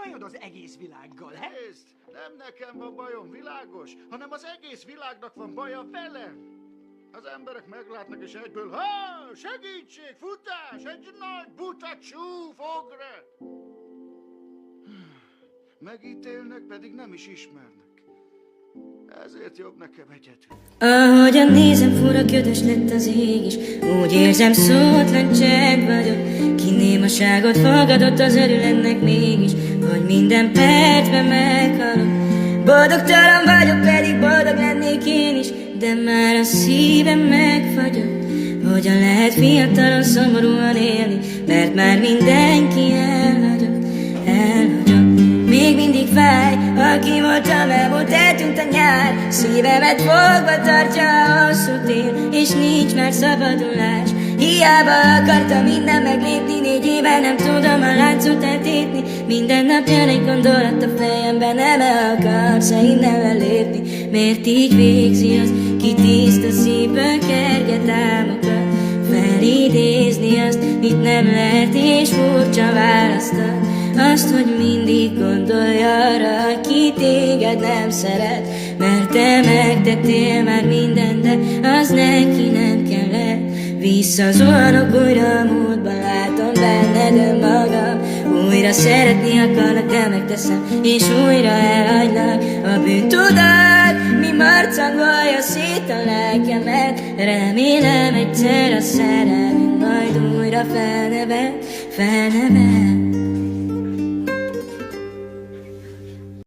bajod az egész világgal, he? Nézd, nem nekem van bajom, világos, hanem az egész világnak van baja velem. Az emberek meglátnak és egyből, segítség, futás, egy nagy buta csúf ogre. Megítélnek, pedig nem is ismernek. Ezért jobb nekem egyedül. Ahogyan nézem, fura ködös lett az ég is. Úgy érzem, szótlan csend vagyok. Ki némaságot fogadott, az örül ennek mégis, hogy minden percben meghalok. Boldogtalan vagyok, pedig boldog lennék én is, de már a szívem megfagyott. Hogyan lehet fiatalon szomorúan élni, mert már mindenki elhagyott, elhagyott. Még mindig fáj, aki voltam, elmúlt, eltűnt a nyár. Szívemet fogva tartja a hosszú tél, és nincs már szabadulás. Hiába akartam minden meglépni, 4 éve nem tudom a láncot eltépni. Minden nap jön egy gondolat a fejembe, nem akarsz-e innen elépni? Miért így végzi az, ki tiszta szívből kerget álmokat? Felidézni azt, mit nem lehet és furcsa választat. Azt, hogy mindig gondolja arra, aki téged nem szeret. Mert te megtettél már mindent, de az neki nem kellett. Visszazuhanok újra a múltban, látom benned önmagam. Újra szeretni akarlak, de megteszem, és újra elhagylak. A bűntudat, mi marcangolja szét a lelkemet. Remélem egyszer a szerelmünk majd újra felnevet, felnevet.